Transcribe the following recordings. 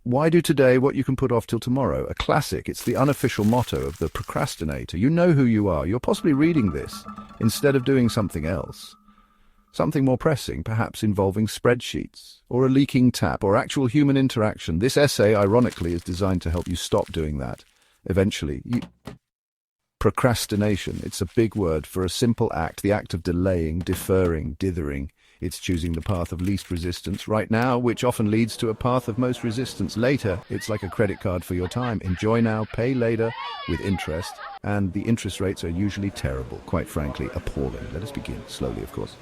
Why do today what you can put off till tomorrow? A classic. It's the unofficial motto of the procrastinator. You know who you are. You're possibly reading this instead of doing something else. Something more pressing, perhaps involving spreadsheets, or a leaking tap, or actual human interaction. This essay, ironically, is designed to help you stop doing that. Eventually, Procrastination. It's a big word for a simple act, the act of delaying, deferring, dithering. It's choosing the path of least resistance right now, which often leads to a path of most resistance later. It's like a credit card for your time. Enjoy now, pay later, with interest. And the interest rates are usually terrible, quite frankly, appalling. Let us begin, slowly, of course.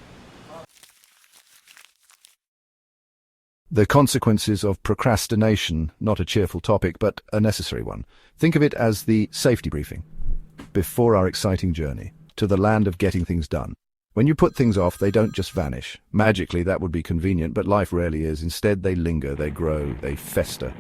The consequences of procrastination, not a cheerful topic, but a necessary one. Think of it as the safety briefing before our exciting journey to the land of getting things done. When you put things off, they don't just vanish. Magically, that would be convenient, but life rarely is. Instead, they linger, they grow, they fester.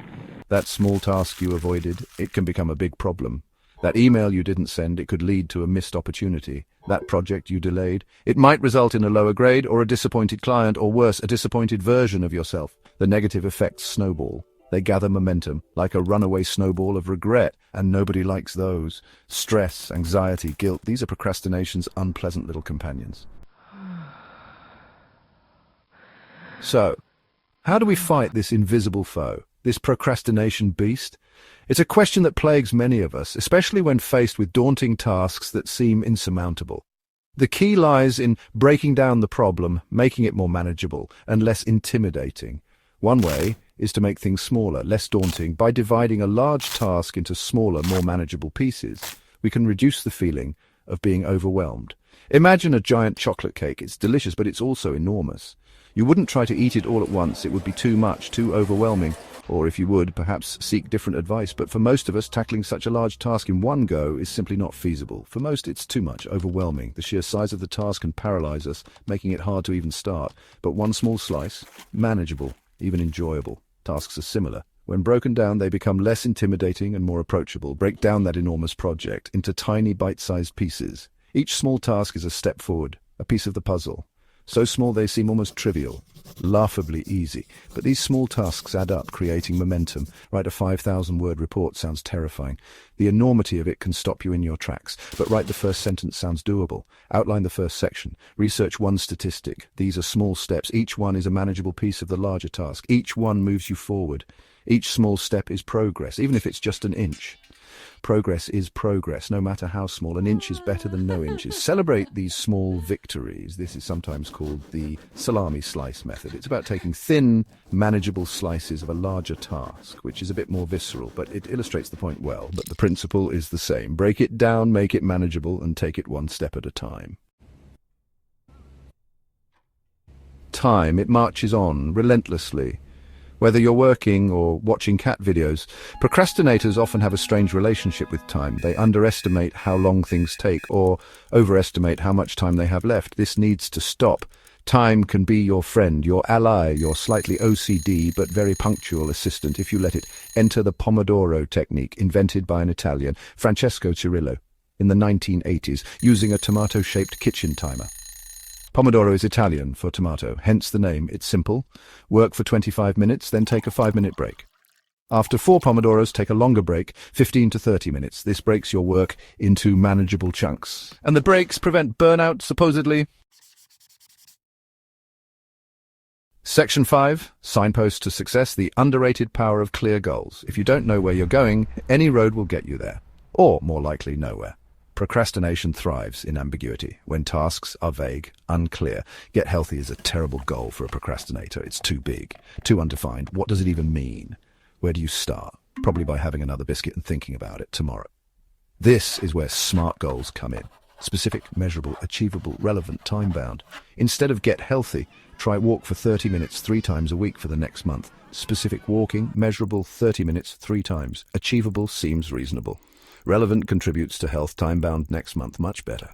That small task you avoided, it can become a big problem. That email you didn't send, it could lead to a missed opportunity. That project you delayed, it might result in a lower grade or a disappointed client, or worse, a disappointed version of yourself. The negative effects snowball. They gather momentum, like a runaway snowball of regret, and nobody likes those. Stress, anxiety, guilt, these are procrastination's unpleasant little companions. So, how do we fight this invisible foe, this procrastination beast? It's a question that plagues many of us, especially when faced with daunting tasks that seem insurmountable. The key lies in breaking down the problem, making it more manageable and less intimidating. One way is to make things smaller, less daunting. By dividing a large task into smaller, more manageable pieces, we can reduce the feeling of being overwhelmed. Imagine a giant chocolate cake. It's delicious, but it's also enormous. You wouldn't try to eat it all at once. It would be too much, too overwhelming. Or if you would, perhaps seek different advice. But for most of us, tackling such a large task in one go is simply not feasible. For most, it's too much, overwhelming. The sheer size of the task can paralyze us, making it hard to even start. But one small slice, manageable, even enjoyable. Tasks are similar. When broken down, they become less intimidating and more approachable. Break down that enormous project into tiny bite-sized pieces. Each small task is a step forward, a piece of the puzzle. So small they seem almost trivial, laughably easy. But these small tasks add up, creating momentum. Write a 5,000-word report sounds terrifying. The enormity of it can stop you in your tracks. But write the first sentence sounds doable. Outline the first section. Research one statistic. These are small steps. Each one is a manageable piece of the larger task. Each one moves you forward. Each small step is progress, even if it's just an inch. Progress is progress, no matter how small. An inch is better than no inches. Celebrate these small victories. This is sometimes called the salami slice method. It's about taking thin, manageable slices of a larger task, which is a bit more visceral, but it illustrates the point well. But the principle is the same. Break it down, make it manageable, and take it one step at a time. Time, it marches on, relentlessly. Whether you're working or watching cat videos, procrastinators often have a strange relationship with time. They underestimate how long things take or overestimate how much time they have left. This needs to stop. Time can be your friend, your ally, your slightly OCD but very punctual assistant if you let it. Enter the Pomodoro technique, invented by an Italian, Francesco Cirillo, in the 1980s, using a tomato-shaped kitchen timer. Pomodoro is Italian for tomato, hence the name. It's simple. Work for 25 minutes, then take a 5-minute break. After 4 Pomodoros, take a longer break, 15 to 30 minutes. This breaks your work into manageable chunks. And the breaks prevent burnout, supposedly. Section 5, Signpost to Success, the underrated power of clear goals. If you don't know where you're going, any road will get you there. Or, more likely, nowhere. Procrastination thrives in ambiguity. When tasks are vague, unclear. Get healthy is a terrible goal for a procrastinator. It's too big, too undefined. What does it even mean? Where do you start? Probably by having another biscuit and thinking about it tomorrow. This is where SMART goals come in. Specific, measurable, achievable, relevant, time-bound. Instead of get healthy, try walk for 30 minutes 3 times a week for the next month. Specific, walking, measurable, 30 minutes 3 times. Achievable seems reasonable. Relevant, contributes to health. Time-bound, next month, much better.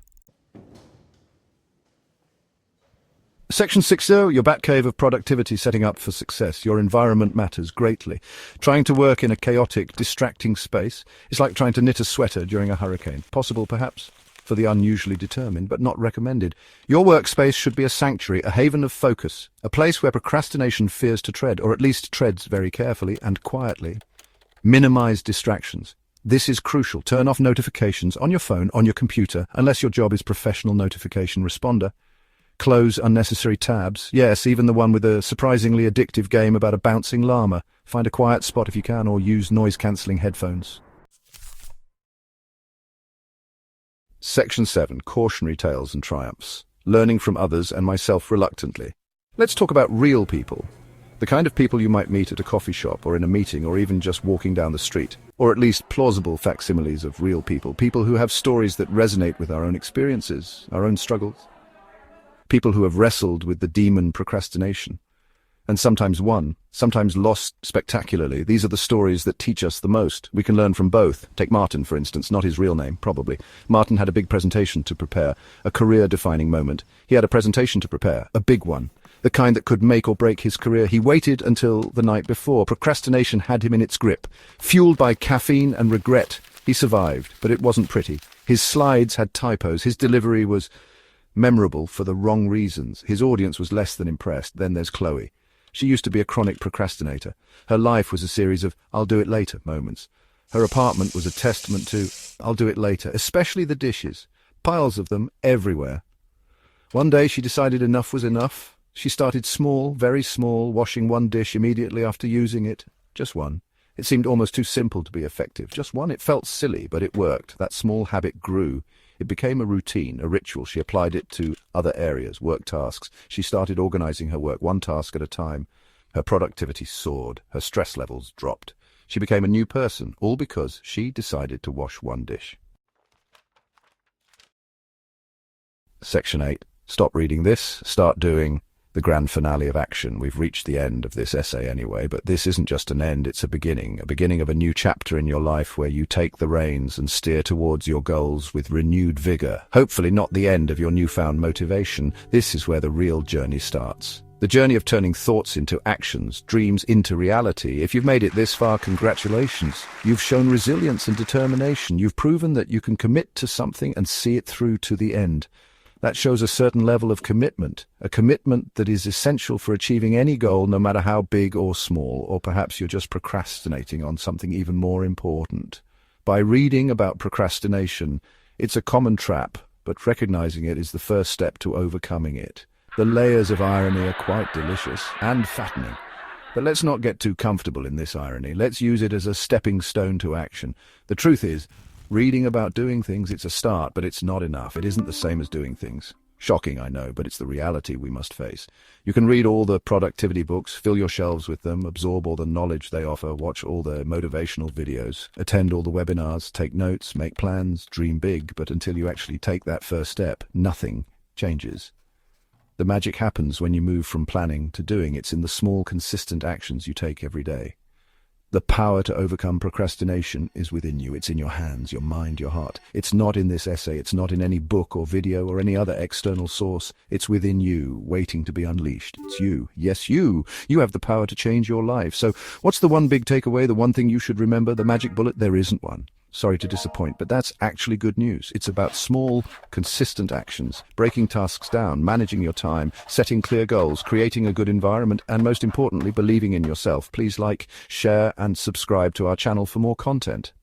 Section 6, your Batcave of productivity, setting up for success. Your environment matters greatly. Trying to work in a chaotic, distracting space is like trying to knit a sweater during a hurricane. Possible, perhaps? for the unusually determined, but not recommended. Your workspace should be a sanctuary, a haven of focus, a place where procrastination fears to tread, or at least treads very carefully and quietly. Minimize distractions. This is crucial. Turn off notifications on your phone, on your computer, unless your job is professional notification responder. Close unnecessary tabs. Yes, even the one with a surprisingly addictive game about a bouncing llama. Find a quiet spot if you can, or use noise-cancelling headphones. Section 7. Cautionary tales and triumphs. Learning from others and myself reluctantly. Let's talk about real people. The kind of people you might meet at a coffee shop or in a meeting or even just walking down the street. Or at least plausible facsimiles of real people. People who have stories that resonate with our own experiences, our own struggles. People who have wrestled with the demon procrastination. And sometimes won, sometimes lost spectacularly. These are the stories that teach us the most. We can learn from both. Take Martin, for instance, not his real name, probably. Martin had a big presentation to prepare, a career-defining moment. He had a presentation to prepare, a big one, the kind that could make or break his career. He waited until the night before. Procrastination had him in its grip. Fueled by caffeine and regret, he survived, but it wasn't pretty. His slides had typos. His delivery was memorable for the wrong reasons. His audience was less than impressed. Then there's Chloe. She used to be a chronic procrastinator. Her life was a series of I'll do it later moments. Her apartment was a testament to I'll do it later, especially the dishes. Piles of them everywhere. One day she decided enough was enough. She started small, very small, washing one dish immediately after using it. Just one. It seemed almost too simple to be effective. Just one. It felt silly, but it worked. That small habit grew. It became a routine, a ritual. She applied it to other areas, work tasks. She started organizing her work, one task at a time. Her productivity soared. Her stress levels dropped. She became a new person, all because she decided to wash one dish. Section 8. Stop reading this. Start doing. The grand finale of action. We've reached the end of this essay anyway, but this isn't just an end, it's a beginning of a new chapter in your life where you take the reins and steer towards your goals with renewed vigor. Hopefully not the end of your newfound motivation. This is where the real journey starts. The journey of turning thoughts into actions, dreams into reality. If you've made it this far, congratulations. You've shown resilience and determination. You've proven that you can commit to something and see it through to the end. That shows a certain level of commitment, a commitment that is essential for achieving any goal, no matter how big or small, or perhaps you're just procrastinating on something even more important. By reading about procrastination, it's a common trap, but recognizing it is the first step to overcoming it. The layers of irony are quite delicious and fattening. But let's not get too comfortable in this irony. Let's use it as a stepping stone to action. The truth is, reading about doing things, it's a start, but it's not enough. It isn't the same as doing things. Shocking, I know, but it's the reality we must face. You can read all the productivity books, fill your shelves with them, absorb all the knowledge they offer, watch all the motivational videos, attend all the webinars, take notes, make plans, dream big, but until you actually take that first step, nothing changes. The magic happens when you move from planning to doing. It's in the small, consistent actions you take every day. The power to overcome procrastination is within you. It's in your hands, your mind, your heart. It's not in this essay. It's not in any book or video or any other external source. It's within you, waiting to be unleashed. It's you. Yes, you. You have the power to change your life. So what's the one big takeaway, the one thing you should remember, the magic bullet? There isn't one. Sorry to disappoint, but that's actually good news. It's about small, consistent actions, breaking tasks down, managing your time, setting clear goals, creating a good environment, and most importantly, believing in yourself. Please like, share, and subscribe to our channel for more content.